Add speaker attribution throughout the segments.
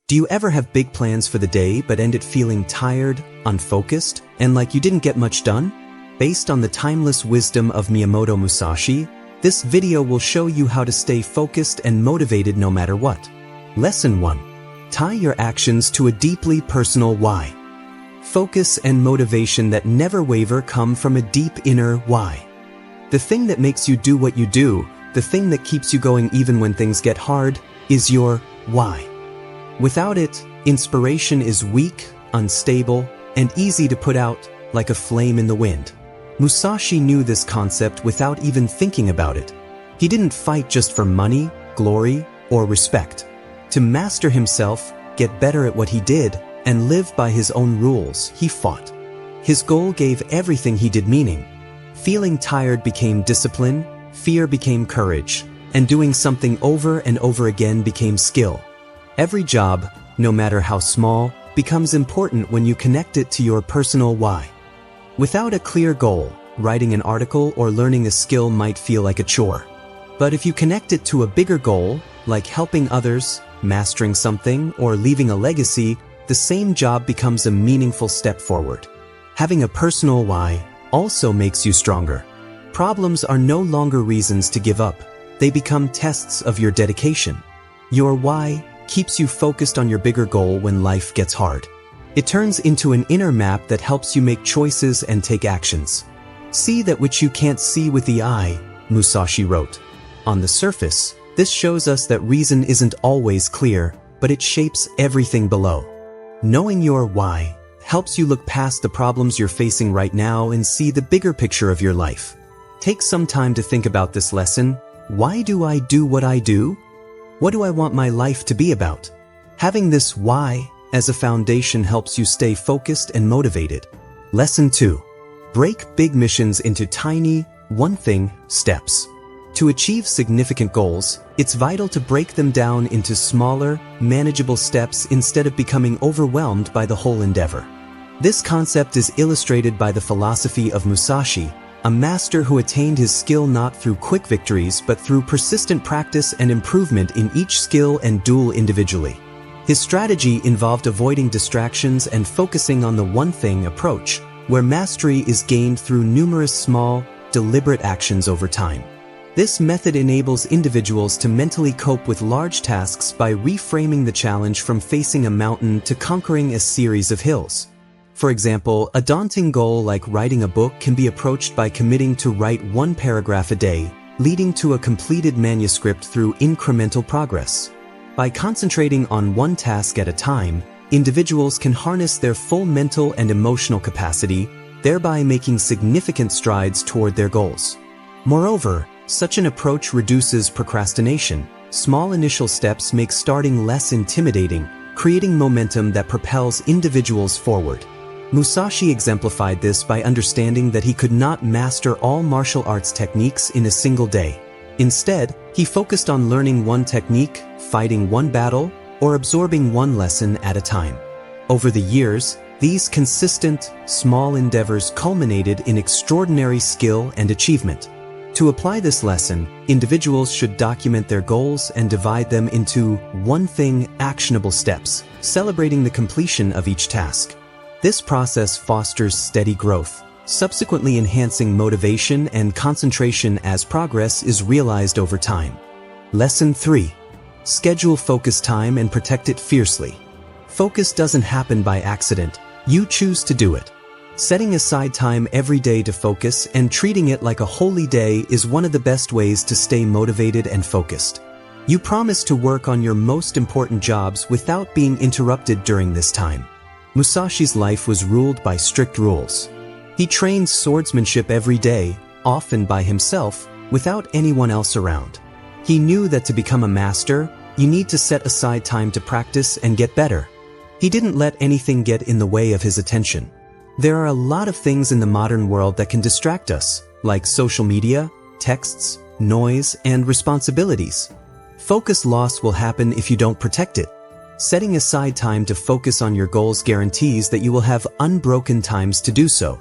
Speaker 1: Do you ever have big plans for the day but end up feeling tired, unfocused, and like you didn't get much done? Based on the timeless wisdom of Miyamoto Musashi, this video will show you how to stay focused and motivated no matter what. Lesson 1. Tie your actions to a deeply personal why. Focus and motivation that never waver come from a deep inner why. The thing that makes you do what you do, the thing that keeps you going even when things get hard, is your why. Without it, inspiration is weak, unstable, and easy to put out, like a flame in the wind. Musashi knew this concept without even thinking about it. He didn't fight just for money, glory, or respect. To master himself, get better at what he did, and live by his own rules, he fought. His goal gave everything he did meaning. Feeling tired became discipline, fear became courage, and doing something over and over again became skill. Every job, no matter how small, becomes important when you connect it to your personal why. Without a clear goal, writing an article or learning a skill might feel like a chore. But if you connect it to a bigger goal, like helping others, mastering something, or leaving a legacy, the same job becomes a meaningful step forward. Having a personal why also makes you stronger. Problems are no longer reasons to give up. They become tests of your dedication. Your why keeps you focused on your bigger goal when life gets hard. It turns into an inner map that helps you make choices and take actions. See that which you can't see with the eye, Musashi wrote. On the surface, this shows us that reason isn't always clear, but it shapes everything below. Knowing your why helps you look past the problems you're facing right now and see the bigger picture of your life. Take some time to think about this lesson. Why do I do what I do? What do I want my life to be about? Having this why as a foundation helps you stay focused and motivated. Lesson 2. Break big missions into tiny, one-thing steps. To achieve significant goals, it's vital to break them down into smaller, manageable steps instead of becoming overwhelmed by the whole endeavor. This concept is illustrated by the philosophy of Musashi, a master who attained his skill not through quick victories but through persistent practice and improvement in each skill and duel individually. His strategy involved avoiding distractions and focusing on the one-thing approach, where mastery is gained through numerous small, deliberate actions over time. This method enables individuals to mentally cope with large tasks by reframing the challenge from facing a mountain to conquering a series of hills. For example, a daunting goal like writing a book can be approached by committing to write one paragraph a day, leading to a completed manuscript through incremental progress. By concentrating on one task at a time, individuals can harness their full mental and emotional capacity, thereby making significant strides toward their goals. Moreover, such an approach reduces procrastination. Small initial steps make starting less intimidating, creating momentum that propels individuals forward. Musashi exemplified this by understanding that he could not master all martial arts techniques in a single day. Instead, he focused on learning one technique, fighting one battle, or absorbing one lesson at a time. Over the years, these consistent, small endeavors culminated in extraordinary skill and achievement. To apply this lesson, individuals should document their goals and divide them into one-thing actionable steps, celebrating the completion of each task. This process fosters steady growth, subsequently enhancing motivation and concentration as progress is realized over time. Lesson 3. Schedule focus time and protect it fiercely. Focus doesn't happen by accident. You choose to do it. Setting aside time every day to focus and treating it like a holy day is one of the best ways to stay motivated and focused. You promise to work on your most important jobs without being interrupted during this time. Musashi's life was ruled by strict rules. He trained swordsmanship every day, often by himself, without anyone else around. He knew that to become a master, you need to set aside time to practice and get better. He didn't let anything get in the way of his attention. There are a lot of things in the modern world that can distract us, like social media, texts, noise, and responsibilities. Focus loss will happen if you don't protect it. Setting aside time to focus on your goals guarantees that you will have unbroken times to do so.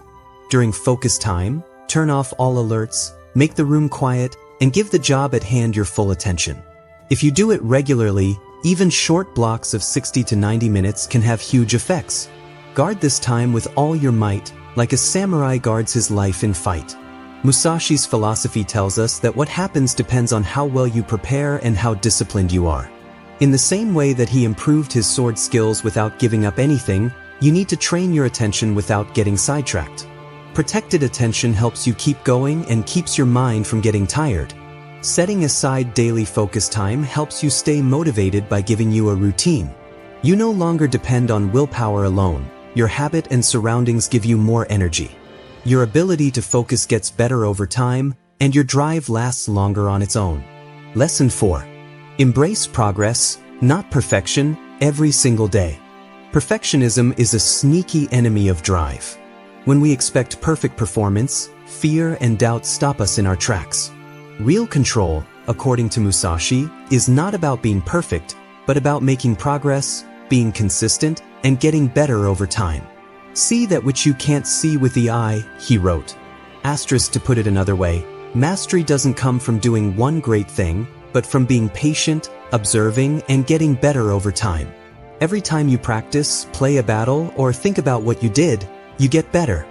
Speaker 1: During focus time, turn off all alerts, make the room quiet, and give the job at hand your full attention. If you do it regularly, Even short blocks of 60 to 90 minutes can have huge effects. Guard this time with all your might, like a samurai guards his life in fight. Musashi's philosophy tells us that what happens depends on how well you prepare and how disciplined you are. In the same way that he improved his sword skills without giving up anything, you need to train your attention without getting sidetracked. Protected attention helps you keep going and keeps your mind from getting tired. Setting aside daily focus time helps you stay motivated by giving you a routine. You no longer depend on willpower alone. Your habit and surroundings give you more energy. Your ability to focus gets better over time, and your drive lasts longer on its own. Lesson 4. Embrace progress, not perfection, every single day. Perfectionism is a sneaky enemy of drive. When we expect perfect performance, fear and doubt stop us in our tracks. Real control, according to Musashi, is not about being perfect, but about making progress, being consistent, and getting better over time. See that which you can't see with the eye, he wrote. Asterisk to put it another way, mastery doesn't come from doing one great thing, but from being patient, observing, and getting better over time. Every time you practice, play a battle, or think about what you did, you get better.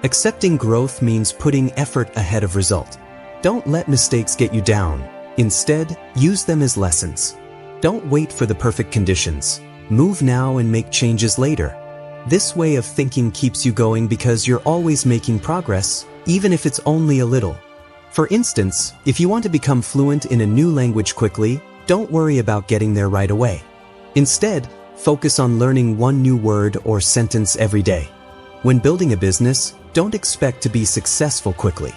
Speaker 1: Accepting growth means putting effort ahead of result. Don't let mistakes get you down. Instead, use them as lessons. Don't wait for the perfect conditions. Move now and make changes later. This way of thinking keeps you going because you're always making progress, even if it's only a little. For instance, if you want to become fluent in a new language quickly, don't worry about getting there right away. Instead, focus on learning one new word or sentence every day. When building a business, don't expect to be successful quickly.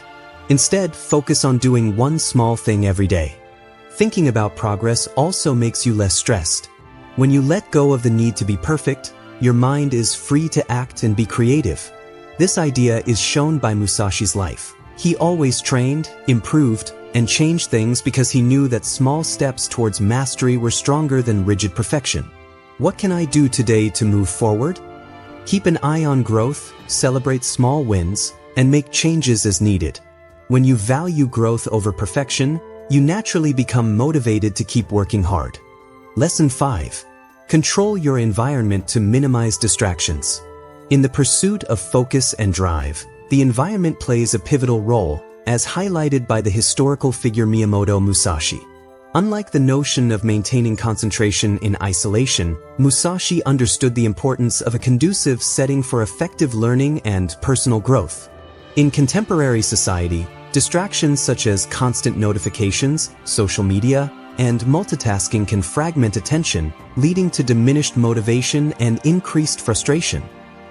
Speaker 1: Instead, focus on doing one small thing every day. Thinking about progress also makes you less stressed. When you let go of the need to be perfect, your mind is free to act and be creative. This idea is shown by Musashi's life. He always trained, improved, and changed things because he knew that small steps towards mastery were stronger than rigid perfection. What can I do today to move forward? Keep an eye on growth, celebrate small wins, and make changes as needed. When you value growth over perfection, you naturally become motivated to keep working hard. Lesson 5. Control your environment to minimize distractions. In the pursuit of focus and drive, the environment plays a pivotal role, as highlighted by the historical figure Miyamoto Musashi. Unlike the notion of maintaining concentration in isolation, Musashi understood the importance of a conducive setting for effective learning and personal growth. In contemporary society, distractions such as constant notifications, social media, and multitasking can fragment attention, leading to diminished motivation and increased frustration.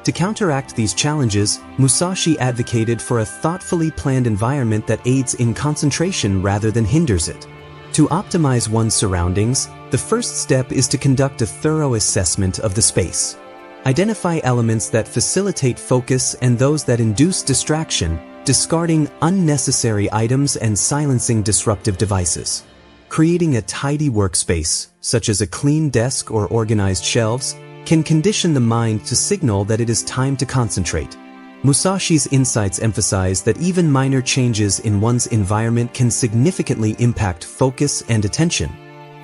Speaker 1: To counteract these challenges, Musashi advocated for a thoughtfully planned environment that aids in concentration rather than hinders it. To optimize one's surroundings, the first step is to conduct a thorough assessment of the space. Identify elements that facilitate focus and those that induce distraction, discarding unnecessary items and silencing disruptive devices. Creating a tidy workspace, such as a clean desk or organized shelves, can condition the mind to signal that it is time to concentrate. Musashi's insights emphasize that even minor changes in one's environment can significantly impact focus and attention.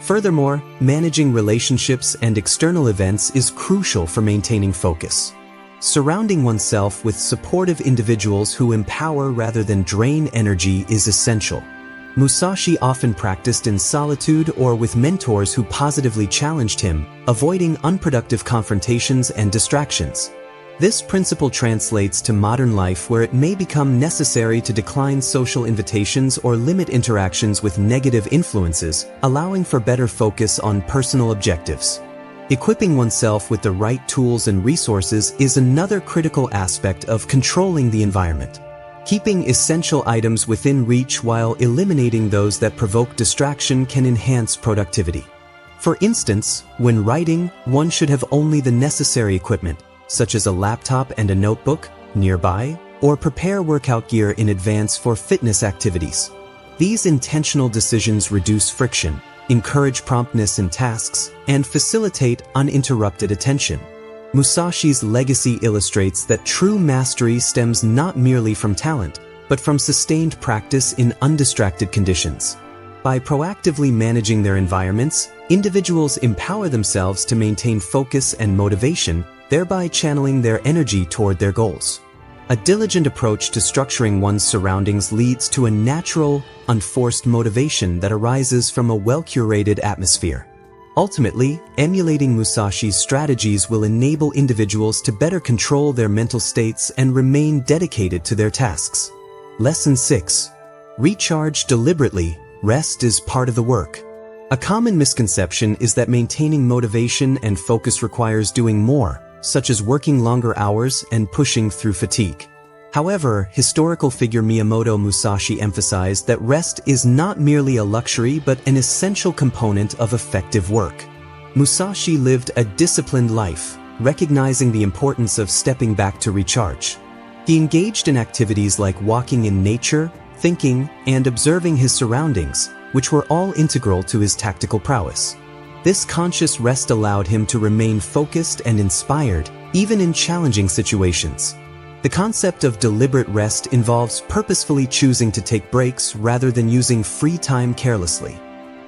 Speaker 1: Furthermore, managing relationships and external events is crucial for maintaining focus. Surrounding oneself with supportive individuals who empower rather than drain energy is essential. Musashi often practiced in solitude or with mentors who positively challenged him, avoiding unproductive confrontations and distractions. This principle translates to modern life where it may become necessary to decline social invitations or limit interactions with negative influences, allowing for better focus on personal objectives. Equipping oneself with the right tools and resources is another critical aspect of controlling the environment. Keeping essential items within reach while eliminating those that provoke distraction can enhance productivity. For instance, when writing, one should have only the necessary equipment, such as a laptop and a notebook, nearby, or prepare workout gear in advance for fitness activities. These intentional decisions reduce friction, encourage promptness in tasks, and facilitate uninterrupted attention. Musashi's legacy illustrates that true mastery stems not merely from talent, but from sustained practice in undistracted conditions. By proactively managing their environments, Individuals empower themselves to maintain focus and motivation, thereby channeling their energy toward their goals. A diligent approach to structuring one's surroundings leads to a natural, unforced motivation that arises from a well-curated atmosphere. Ultimately, emulating Musashi's strategies will enable individuals to better control their mental states and remain dedicated to their tasks. Lesson 6. Recharge deliberately. Rest is part of the work. A common misconception is that maintaining motivation and focus requires doing more, such as working longer hours and pushing through fatigue. However, historical figure Miyamoto Musashi emphasized that rest is not merely a luxury but an essential component of effective work. Musashi lived a disciplined life, recognizing the importance of stepping back to recharge. He engaged in activities like walking in nature, thinking, and observing his surroundings, which were all integral to his tactical prowess. This conscious rest allowed him to remain focused and inspired, even in challenging situations. The concept of deliberate rest involves purposefully choosing to take breaks rather than using free time carelessly.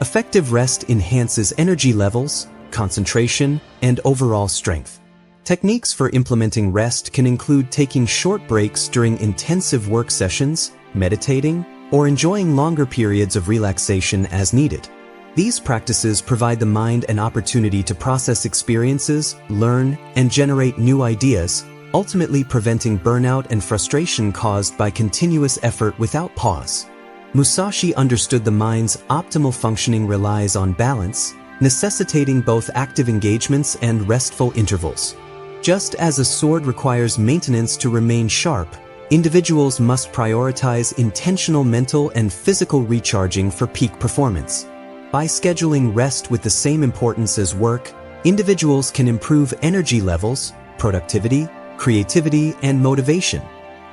Speaker 1: Effective rest enhances energy levels, concentration, and overall strength. Techniques for implementing rest can include taking short breaks during intensive work sessions, meditating, or enjoying longer periods of relaxation as needed. These practices provide the mind an opportunity to process experiences, learn, and generate new ideas, ultimately preventing burnout and frustration caused by continuous effort without pause. Musashi understood the mind's optimal functioning relies on balance, necessitating both active engagements and restful intervals. Just as a sword requires maintenance to remain sharp, individuals must prioritize intentional mental and physical recharging for peak performance. By scheduling rest with the same importance as work, individuals can improve energy levels, productivity, creativity, and motivation.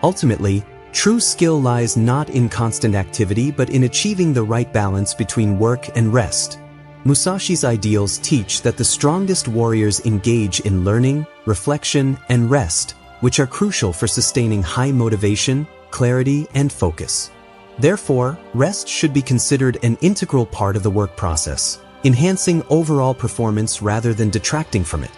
Speaker 1: Ultimately, true skill lies not in constant activity but in achieving the right balance between work and rest. Musashi's ideals teach that the strongest warriors engage in learning, reflection, and rest, which are crucial for sustaining high motivation, clarity, and focus. Therefore, rest should be considered an integral part of the work process, enhancing overall performance rather than detracting from it.